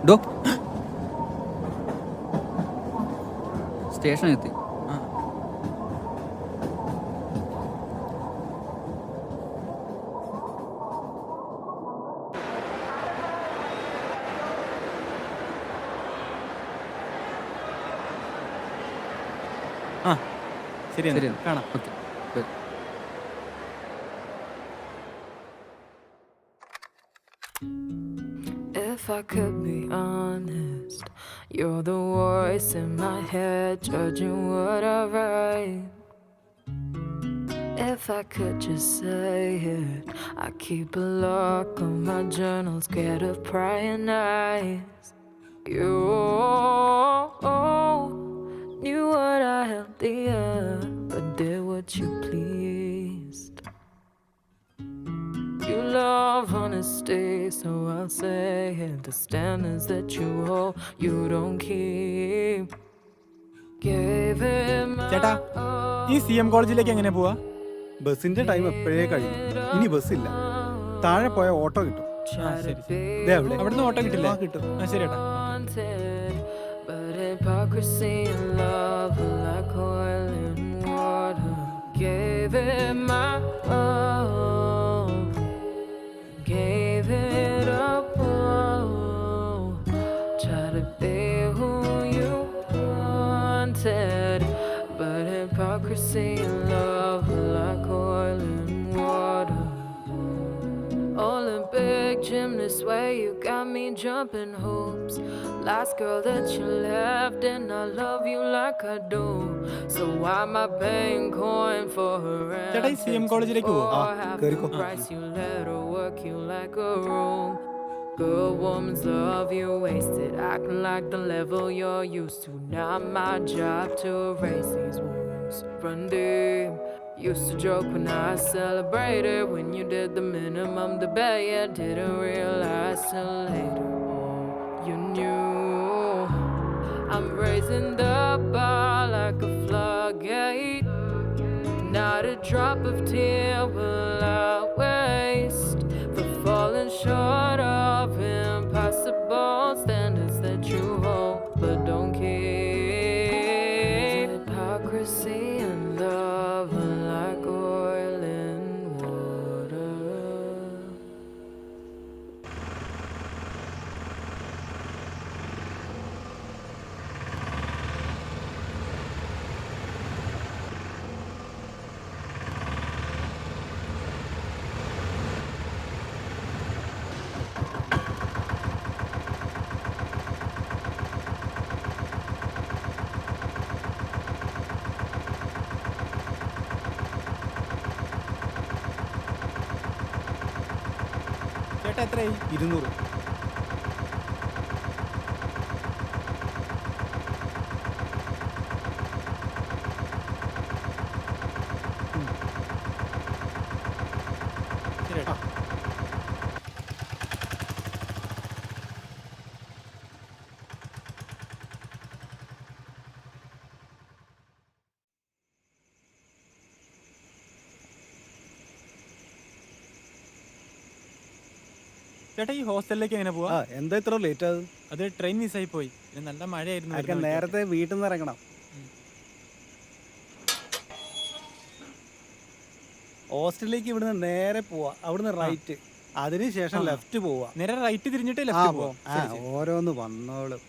ഡോ സ്റ്റേഷനെത്തി. ശരി ശരി, കാണാം. Okay. If I could be honest, you're the voice in my head, judging what I write. If I could just say it, I keep a lock on my journal, scared of prying eyes. You knew what I held dear, but did what you pleased. You love honesty, so I'll say it. The standards that you hold, you don't keep. Gave it my ചേട്ടാ, ഈ CM കോളേജിലേക്ക് എങ്ങനെ പോവാ? ബസിന്റെ time എപ്പോഴേ കഴിഞ്ഞു. ഇനി ബസ്സില്ല. താഴെ പോയ ഓട്ടോ കിട്ടും. ശരി. അവിടുന്ന് ഓട്ടോ കിട്ടില്ല? കിട്ടും. ശരി ചേട്ടാ. But hypocrisy and love are like oil and water. Gave it my all, gave it up, oh. Try to be who you wanted, but hypocrisy and love are like oil and water. Olympic gymnast, way you got me jumping hoops. Last girl that you left, and I love you like I do. So why am I paying coin for her? ചേട്ടാ, ഈ CM കോളേജിലേക്ക് പോവാ? കേറിക്കോ. Price you let her work you like a room. Good woman's love you wasted, acting like the level you're used to. Not my job to erase these wounds. Run deep. Used to joke when I celebrated when you did the minimum debate. Yeah, didn't realize till later. You knew I'm raising the bar like a floodgate. Not a drop of tear will I waste for falling short of impossible standards that you hold but don't keep. Hypocrisy and love are like oil and water. ചേട്ടാ, എത്രയായി? 200. ശരി ചേട്ടാ. ചേട്ടാ, ഈ ഹോസ്റ്റലിലേക്ക് എങ്ങനെ പോവാ? എന്താ ഇത്ര ലേറ്റ് ആകും? അത് ട്രെയിൻ മിസ്സായി പോയി. പിന്നെ നല്ല മഴയായിരുന്നു. അതൊക്കെ നേരത്തെ വീട്ടിൽ നിന്ന് ഇറങ്ങണം. ഹോസ്റ്റലിലേക്ക് ഇവിടുന്ന് നേരെ പോവാ. അവിടുന്ന് റൈറ്റ്, അതിനുശേഷം ലെഫ്റ്റ് പോവാ. നേരെ റൈറ്റ് തിരിഞ്ഞിട്ട് ലെഫ്റ്റ് പോവാം. ഓരോന്ന് വന്നോളും.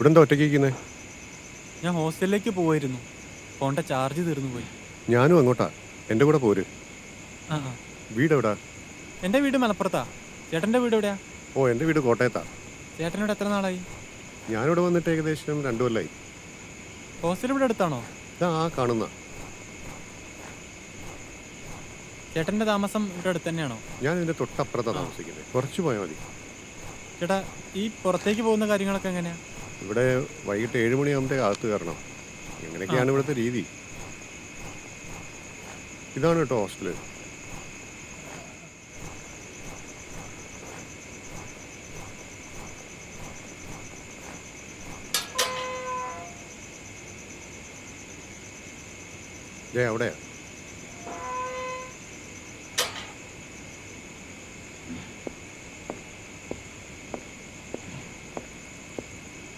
ഇവിടെ എന്താ ഒറ്റയ്ക്കുന്നത്? ഞാൻ ഹോസ്റ്റലിലേക്ക് പോവായിരുന്നു. ഫോണിന്റെ ചാർജ് തീർന്നു പോയി. ഞാനും അങ്ങോട്ടാ. എൻ്റെ കൂടെ പോര്. ആ ആ. വീട് എവിടാ? എൻ്റെ വീട് മലപ്പുറത്താ. ചേട്ടൻ്റെ വീട് എവിടെയാ? ഓ, എൻ്റെ വീട് കോട്ടയത്താ. ചേട്ടനോട് എത്ര നാളായി? ഞാനിവിടെ വന്നിട്ട് ഏകദേശം 2 കൊല്ലമായി. ഹോസ്റ്റൽ ഇവിടെ അടുത്താണോ? ഇതാ ആ കാണുന്ന. ചേട്ടൻ്റെ താമസം ഇവിടെ അടുത്ത് തന്നെയാണോ? ഞാൻ ഇതിൻ്റെ തൊട്ടപ്പുറത്താണ് താമസിക്കുന്നത്. കുറച്ച് പോയാൽ മതി. ചേട്ടാ, ഈ പുറത്തേക്ക് പോകുന്ന കാര്യങ്ങളൊക്കെ എങ്ങനെയാ? ഇവിടെ വൈകിട്ട് 7 മണിയാകുമ്പോഴത്തേക്ക് അകത്ത് കയറണം. ഇങ്ങനെയൊക്കെയാണ് ഇവിടുത്തെ രീതി. ഇതാണ് കേട്ടോ ഹോസ്റ്റല്. അവിടെയാ.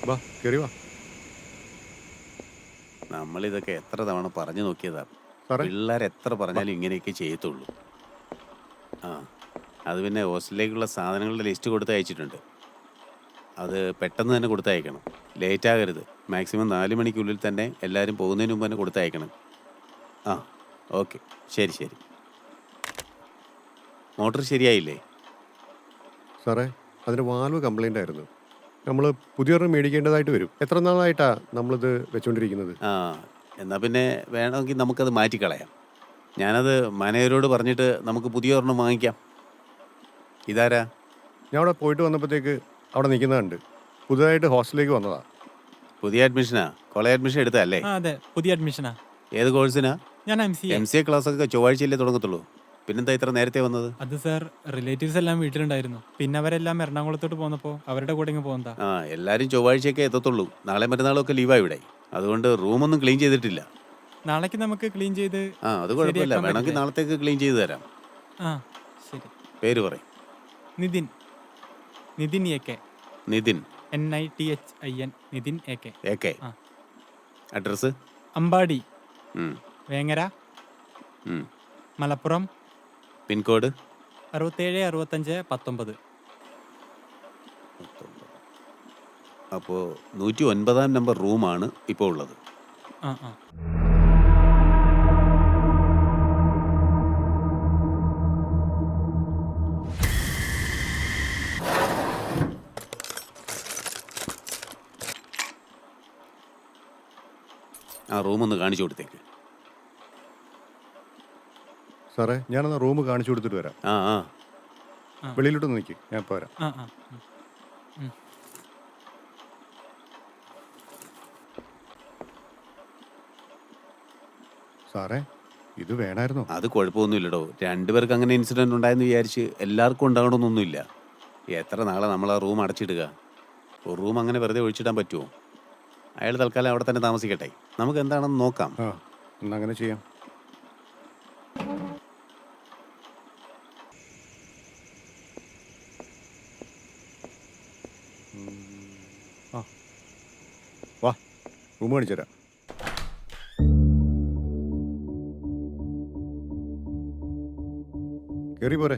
വാ, കയറി വാ. നമ്മളിതൊക്കെ എത്ര തവണ പറഞ്ഞു നോക്കിയതാ. സാറേ, പിള്ളേർ എത്ര പറഞ്ഞാലും ഇങ്ങനെയൊക്കെ ചെയ്യത്തുള്ളൂ. ആ, അത് പിന്നെ ഹോസ്റ്റലിലേക്കുള്ള സാധനങ്ങളുടെ ലിസ്റ്റ് കൊടുത്ത് അയച്ചിട്ടുണ്ട്. അത് പെട്ടെന്ന് തന്നെ കൊടുത്തയക്കണം. ലേറ്റ് ആകരുത്. മാക്സിമം 4 മണിക്കുള്ളിൽ തന്നെ എല്ലാവരും പോകുന്നതിന് മുമ്പ് തന്നെ കൊടുത്തയക്കണം. ആ, ഓക്കെ, ശരി ശരി. മോട്ടർ ശരിയായില്ലേ? സാറേ, അതിൻ്റെ വാൽവ് കംപ്ലൈൻ്റ് ആയിരുന്നു. നമ്മൾ പുതിയൊരെണ്ണം മേടിക്കേണ്ടതായിട്ട് വരും. എത്ര നാളായിട്ടാ നമ്മളിത് വെച്ചുകൊണ്ടിരിക്കുന്നത്? ആ, എന്നാൽ പിന്നെ വേണമെങ്കിൽ നമുക്കത് മാറ്റിക്കളയാം. ഞാനത് മാനേജരോട് പറഞ്ഞിട്ട് നമുക്ക് പുതിയ ഒരെണ്ണം വാങ്ങിക്കാം. ഇതാരാ? ഞാൻ അവിടെ പോയിട്ട് വന്നപ്പോഴത്തേക്ക് അവിടെ നിൽക്കുന്നതുണ്ട്. പുതുതായിട്ട് ഹോസ്റ്റലിലേക്ക് വന്നതാ. പുതിയ അഡ്മിഷനാ? College admission എടുത്തല്ലേ? ആ അതെ, പുതിയ അഡ്മിഷനാ. ഏത് കോഴ്സിനാ? ഞാൻ MCA. MCA ക്ലാസ്സൊക്കെ ചൊവ്വാഴ്ചയല്ലേ തുടങ്ങത്തുള്ളൂ. പിന്നെന്താ ഇത്ര നേരത്തെ വന്നത്? അത് സാർ, റിലേറ്റീവ്സ് എല്ലാം വീട്ടിലുണ്ടായിരുന്നു. പിന്നെ അവരെല്ലാം എറണാകുളത്തോട്ട് പോന്നപ്പോൾ അവരുടെ കൂടെ ഇങ്ങ് പോകുന്നതാ. ആ, എല്ലാവരും ചൊവ്വാഴ്ചയൊക്കെ എത്തത്തുള്ളൂ. നാളെ മറ്റന്നാളും ഒക്കെ ലീവാ ഇവിടെ. അതുകൊണ്ട് റൂമൊന്നും ക്ലീൻ ചെയ്തിട്ടില്ല. നാളേക്ക് നമുക്ക് ക്ലീൻ ചെയ്ത്. ആ, അത് കുഴപ്പമില്ല. ശരിയാക്കാൻ വേണമെങ്കിൽ പറ്റില്ലേ? നാളത്തേക്ക് ക്ലീൻ ചെയ്ത് തരാം. ആ ശരി. പേര് പറയും. Nithin. Nithin AK. Nithin. NITHIN. Nithin AK. AK. ആ. അഡ്രസ്സ്? അമ്പാടി, ഉം, വേങ്ങര, ഉം. മലപ്പുറം. പിൻകോഡ്? 67 65 19. അപ്പോൾ 109-ാം നമ്പർ റൂമാണ് ഇപ്പോൾ ഉള്ളത്. ആ ആ. ആ റൂമൊന്ന് കാണിച്ചു കൊടുത്തേക്ക്. സാറേ, ഞാനെന്നാ റൂം കാണിച്ചു കൊടുത്തിട്ട് വരാം. ആ ആ. വെളിയിലോട്ട് നിൽക്കി, ഞാൻ ഇപ്പോൾ വരാം. ആ ആ. ഉം. സാറേ, ഇത് വേണമായിരുന്നോ? അത് കുഴപ്പമൊന്നുമില്ലടോ. 2 പേർക്ക് അങ്ങനെ ഇൻസിഡൻറ്റ് ഉണ്ടായെന്ന് വിചാരിച്ച് എല്ലാവർക്കും ഉണ്ടാകണമെന്നൊന്നുമില്ല. എത്ര നാളെ നമ്മൾ ആ റൂം അടച്ചിടുക? ഒരു റൂം അങ്ങനെ വെറുതെ ഒഴിച്ചിടാൻ പറ്റുമോ? അയാൾ തൽക്കാലം അവിടെ തന്നെ താമസിക്കട്ടെ. നമുക്ക് എന്താണെന്ന് നോക്കാം. ആ, എന്നാ അങ്ങനെ ചെയ്യാം. ആ, വാ, റൂം കാണിച്ചു തരാം. കയറി പോരെ.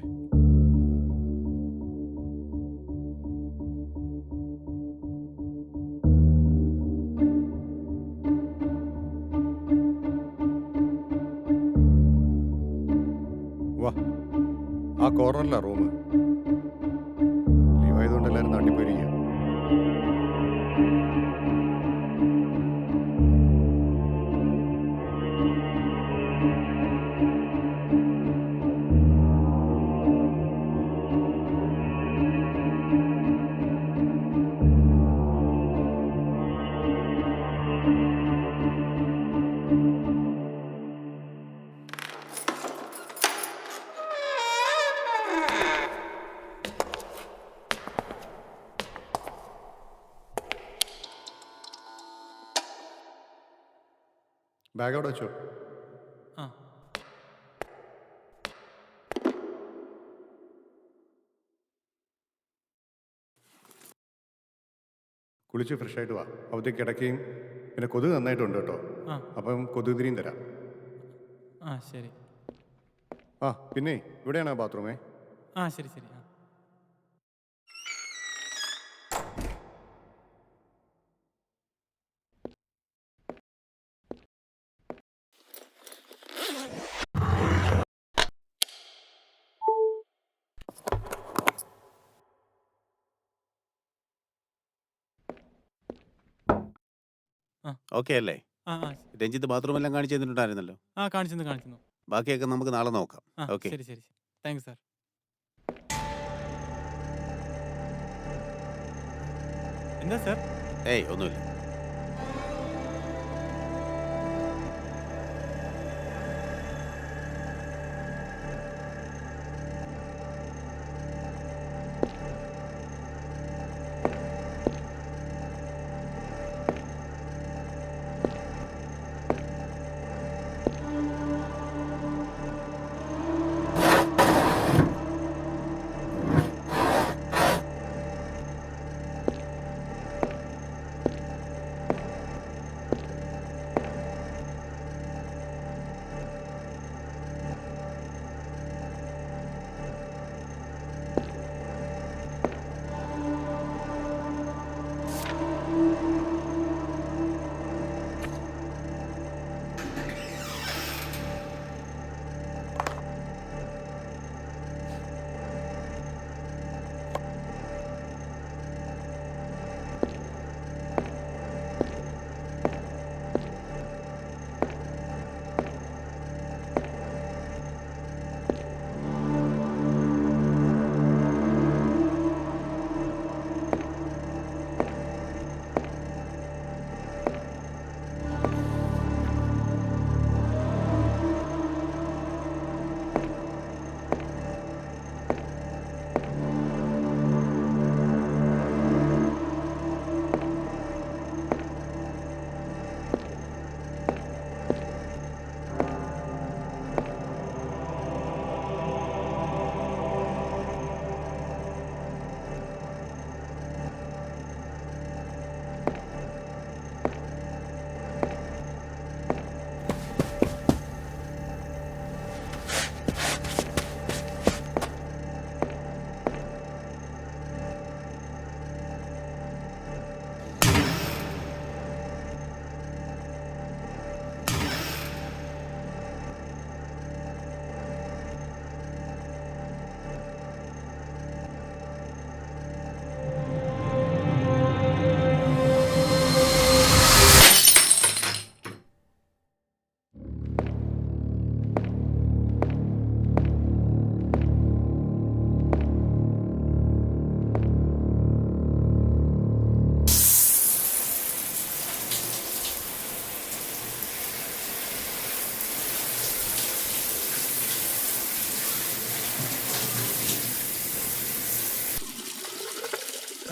വാ, ആ കോർണറിലാ റൂം. ലീവായതുകൊണ്ട് എല്ലാവരും നാട്ടിൽ പോയിരിക്കുക. ബാഗ് അവിടെ വെച്ചോ. ആ. കുളിച്ച് ഫ്രഷ് ആയിട്ട് വാ. അവധി കിടക്കുകയും പിന്നെ കൊതുക് നന്നായിട്ടുണ്ട് കേട്ടോ. ആ. അപ്പം കൊതുക് തിരിയും തരാം. ആ ശരി. ആ, പിന്നെ ഇവിടെയാണ് ആ ബാത്റൂമേ. ആ ശരി ശരി. ആ. ആ. ഓക്കെ അല്ലേ? ആ ആ രഞ്ജിത്ത് ബാത്റൂം എല്ലാം കാണിച്ചു തന്നിട്ടുണ്ടായിരുന്നല്ലോ. ആ കാണിച്ചു. ബാക്കിയൊക്കെ നമുക്ക് നാളെ നോക്കാം. ആ ഓക്കെ. ശരി. Thank you sir. എന്താ സാർ? ഏയ് ഒന്നുമില്ല.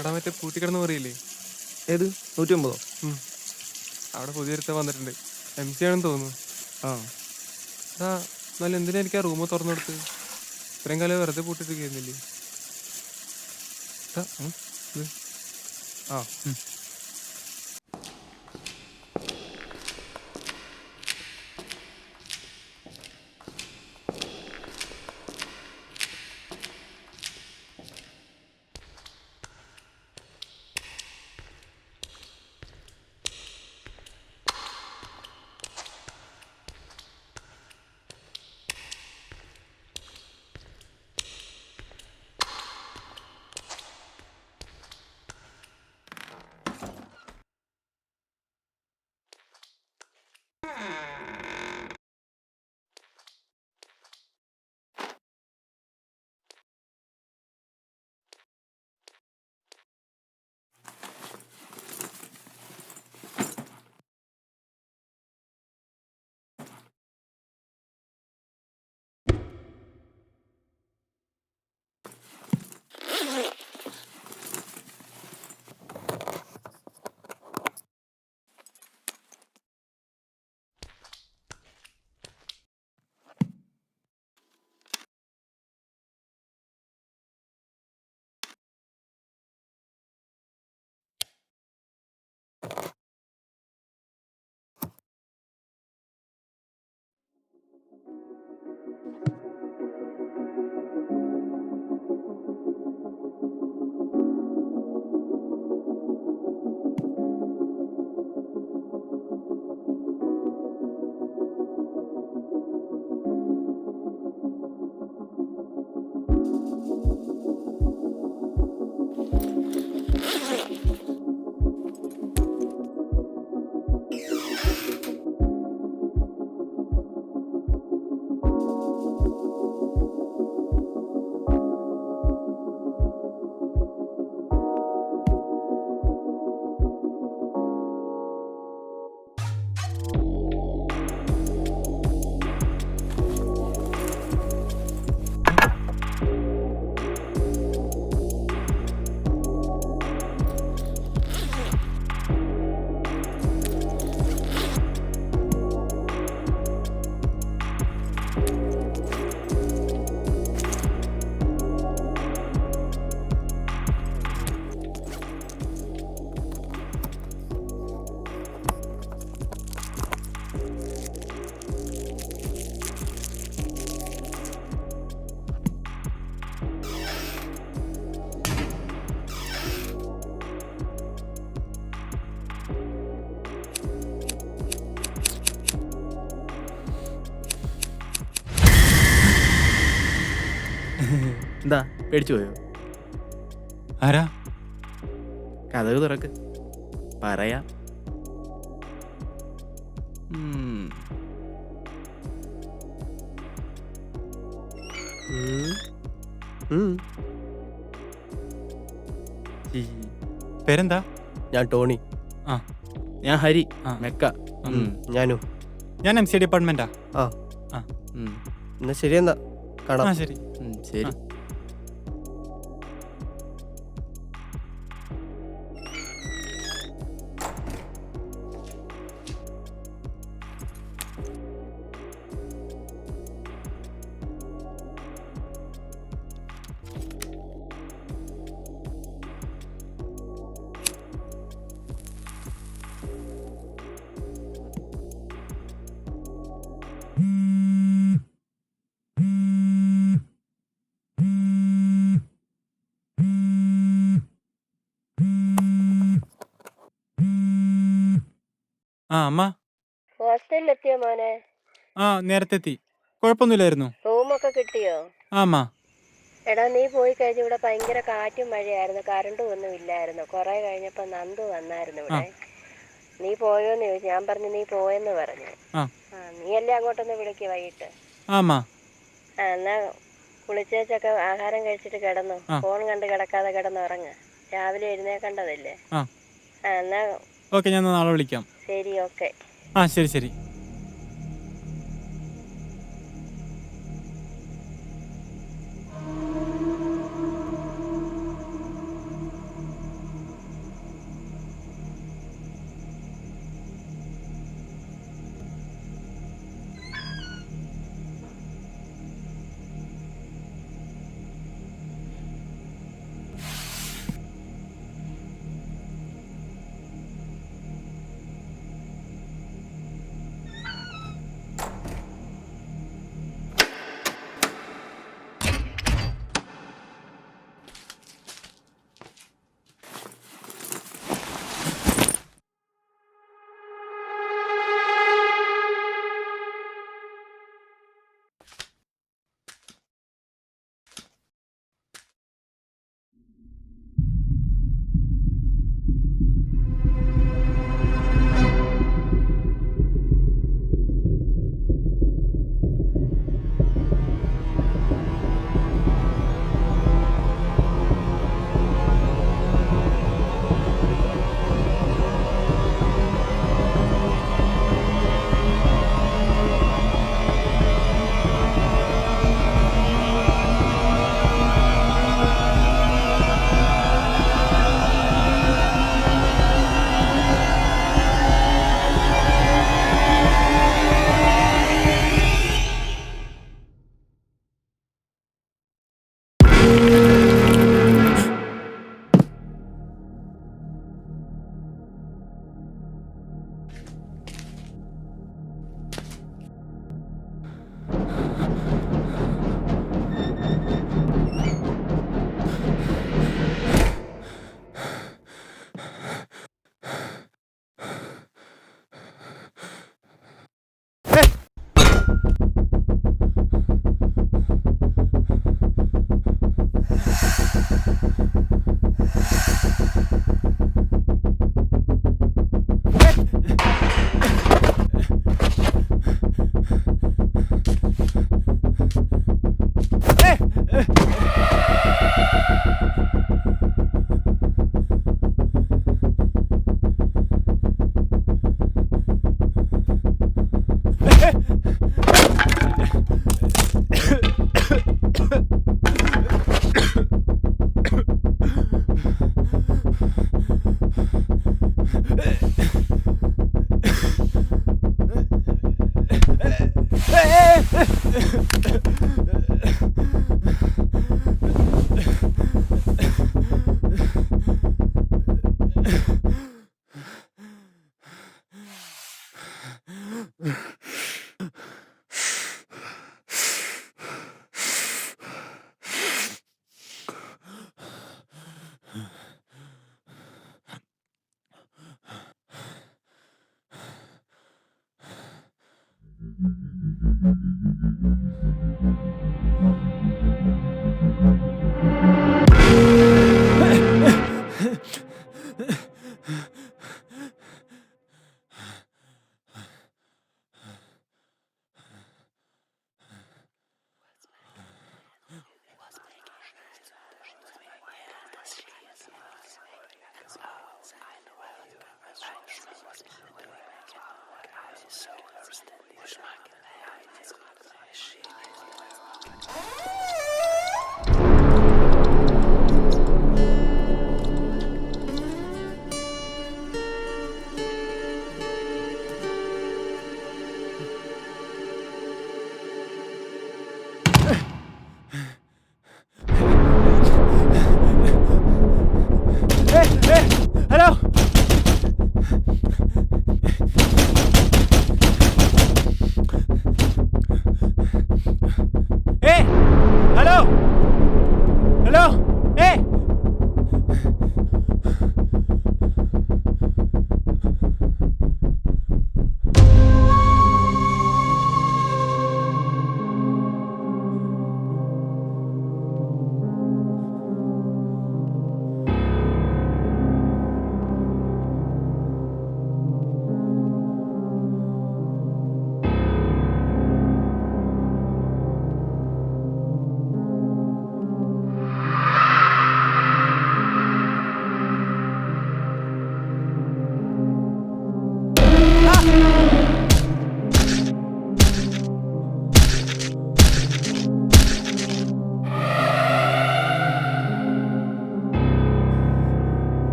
എടാ മറ്റേ പൂട്ടിക്കിടന്ന് പറയില്ലേ? ഏത് 109? അവിടെ പുതിയൊരുത്ത വന്നിട്ടുണ്ട്. MC ആണെന്ന് തോന്നുന്നു. ആ എടാ എന്നാലും എന്തിനാ എനിക്ക് ആ റൂം തുറന്നു കൊടുത്ത്? ഇത്രയും കാലം വെറുതെ പൂട്ടിട്ടിരിക്കുന്നില്ലേ? ആ എന്താ പേടിച്ചു പോയോ? ആരാ? കഥക് തുറക്ക്, പറയാം. ഉം. ഹി. പേരെന്താ? ഞാൻ ടോണി. ആ. ഞാൻ ഹരി, ആ. മെക്ക. ഞാനും. ഞാൻ MC ഡിപ്പാർട്ട്മെന്റാ. ഉം. എന്നാ ശരി, എന്നാ കാണാം. ആ ശരി. ശരി. ആ അമ്മ. ഹോസ്റ്റലിലെത്തിയോ മോനെ? ആ നേരത്തെ എത്തി. കുഴപ്പമൊന്നുമില്ലായിരുന്നു. റൂമൊക്കെ കിട്ടിയോ? ആ അമ്മ. എടാ നീ പോയി കഴിഞ്ഞ ഇവിടെ ഭയങ്കര കാറ്റും മഴയായിരുന്നു, കറണ്ടും ഒന്നും ഇല്ലായിരുന്നു. കുറെ കഴിഞ്ഞപ്പോ നന്ദു വന്നായിരുന്നു ഇവിടെ. നീ പോയോന്ന് ചോദിച്ചു. ഞാൻ പറഞ്ഞു നീ പോയെന്ന് പറഞ്ഞു. നീ അല്ലേ അങ്ങോട്ടൊന്ന് വിളിക്ക് വൈകിട്ട്. ആ അമ്മ. എന്നാ കുളിച്ചേച്ചൊക്കെ ആഹാരം കഴിച്ചിട്ട് കിടന്നു. ഫോൺ കണ്ട് കിടക്കാതെ കിടന്നുറങ്ങ. രാവിലെ എഴുന്നേക്കണ്ടതല്ലേ. എന്നാ ഓക്കെ, ഞാൻ നാളെ വിളിക്കാം. ശരി, ഓക്കെ. ആ ശരി ശരി.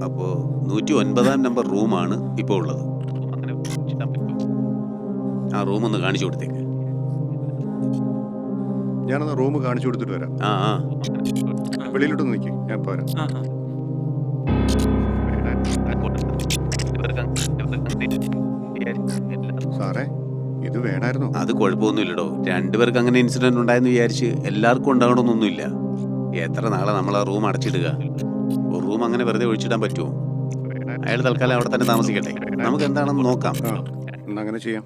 അപ്പോൾ 109 നമ്പർ റൂമാണ് ഇപ്പോൾ ഉള്ളത്. അങ്ങനെ വിളിച്ചിടാൻ പറ്റുമോ? ആ റൂം ഒന്ന് കാണിച്ചു കൊടുത്തേക്ക്. ഞാനൊന്ന് റൂം കാണിച്ചു കൊടുത്തിട്ട് വരാം. ആ ആ വെളിയിലോട്ടൊന്ന് നിൽക്കും, ഞാൻ പോരാം. ആ ആ സാറേ, ഇത് വേണമായിരുന്നോ? അത് കുഴപ്പമൊന്നുമില്ലടോ. രണ്ടുപേർക്ക് അങ്ങനെ ഇൻസിഡന്റ് ഉണ്ടായെന്ന് വിചാരിച്ച് എല്ലാവർക്കും ഉണ്ടാകണമെന്നൊന്നുമില്ല. എത്ര നാളെ നമ്മൾ ആ റൂം അടച്ചിടുക? ഒരു റൂം അങ്ങനെ വെറുതെ ഒഴിച്ചിടാൻ പറ്റുമോ? അയാൾ തൽക്കാലം അവിടെ തന്നെ താമസിക്കട്ടെ. നമുക്ക് എന്താണെന്ന് നോക്കാം. ആ, എന്നാ അങ്ങനെ ചെയ്യാം.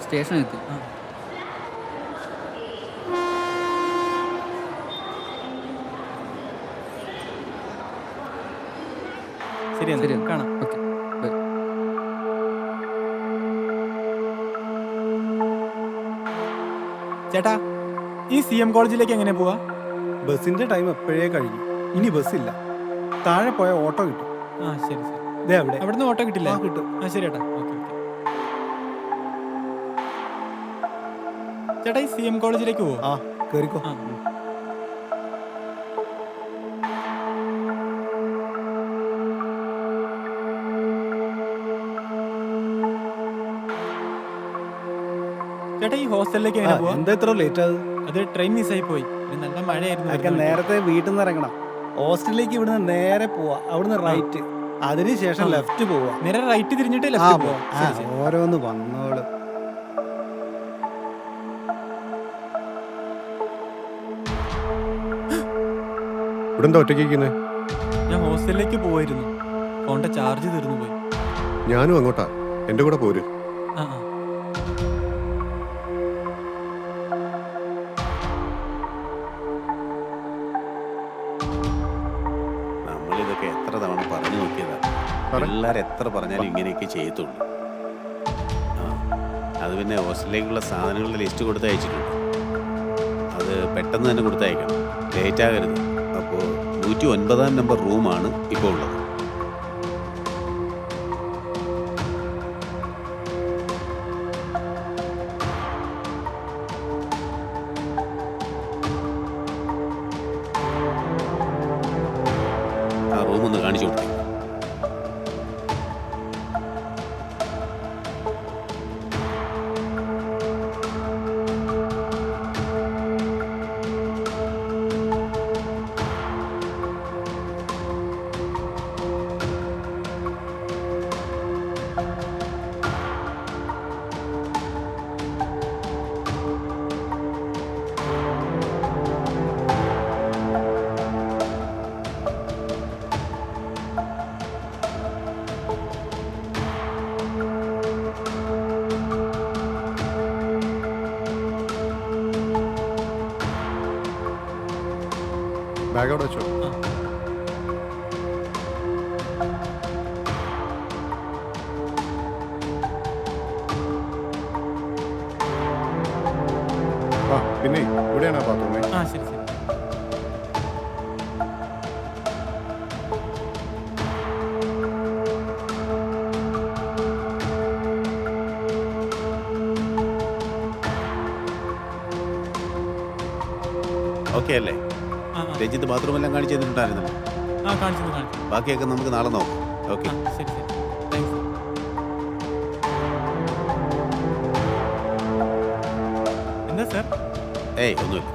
സ്റ്റേഷൻ എത്തി. ശരി ശരി, എന്നാ കാണാം. Okay, bye. ചേട്ടാ, ഈ CM കോളേജിലേക്ക് എങ്ങനെ പോവാ? ബസ്സിന്റെ ടൈം എപ്പോഴേ കഴിഞ്ഞു. ഇനി ബസ്സില്ല. താഴെ പോയ ഓട്ടോ കിട്ടും. ആ ശരി ശരി. ദേ അവിടെ. അവിടുന്ന് ഓട്ടോ കിട്ടില്ല? ആ, കിട്ടും. ആ ശരി ചേട്ടാ. Okay okay. ചേട്ടാ, ഈ CM കോളേജിലേക്ക് പോവോ? ആ, കേറിക്കോ. ആ. ചേട്ടാ, ഈ ഹോസ്റ്റലിലേക്ക് എങ്ങനെ പോവാ? എന്താ ഇത്ര ലേറ്റ് ആയത്? അത് ട്രെയിൻ മിസ്സായി പോയി. പിന്നെ നല്ല മഴയായിരുന്നു. അതൊക്കെ വരുന്ന വഴിക്ക്. നേരത്തെ വീട്ടിൽ നിന്ന് ഇറങ്ങണം. ഹോസ്റ്റലിലേക്ക് ഇവിടുന്ന് നേരെ പോവാ, അവിടുന്ന് റൈറ്റ്, അതിനുശേഷം ആ. ലെഫ്റ്റ് പോവാ. നേരെ റൈറ്റ് തിരിഞ്ഞിട്ട് ആ, ലെഫ്റ്റ് പോവാ. ആ, ശരി, ശരി. ഓരോന്ന് വന്നോളൂ. ഇവിടെ എന്താ ഒറ്റയ്ക്ക് ഇരിക്കുന്നത്? ഞാൻ ഹോസ്റ്റലിലേക്ക് പോവായിരുന്നു. ഫോണിന്റെ ചാർജ് തീർന്നു പോയി. ഞാനും അങ്ങോട്ടാ, എൻ്റെ കൂടെ പോര്. ആ ആ നമ്മളിതൊക്കെ എത്ര തവണ പറഞ്ഞു നോക്കിയതാ. സാറേ? പിള്ളേർ എത്ര പറഞ്ഞാലും ഇങ്ങനെയൊക്കെ ചെയ്യത്തുള്ളൂ. ആ അത് പിന്നെ ഹോസ്റ്റലിലേക്കുള്ള സാധനങ്ങളുടെ ലിസ്റ്റ് കൊടുത്ത് അയച്ചിട്ടുണ്ട്. അത് പെട്ടെന്ന് തന്നെ കൊടുത്തയക്കണം, ലേറ്റ് ആകരുത്. അപ്പോൾ 109 നമ്പർ റൂമാണ് ഇപ്പോൾ ഉള്ളത്. ആ റൂം ഒന്ന് കാണിച്ചു കൊടുത്തേ. ബാഗ് അവിടെ വെച്ചോ. ആ, പിന്നെ ഇവിടെയാണ് ആ ബാത്റൂമേ. ആ ശരി ശരി. ഓക്കെ അല്ലേ? ആ ആ. രഞ്ജിത്ത് ബാത്റൂം എല്ലാം കാണിച്ചു തന്നിട്ടുണ്ടായിരുന്നല്ലോ. ആ കാണിച്ചു കാണിച്ചു. ബാക്കിയൊക്കെ നമുക്ക് നാളെ നോക്കാം. ഓക്കെ. ആ ശരി ശരി. താങ്ക്സ്. എന്താ സാർ? ഏയ് ഒന്നുമില്ല.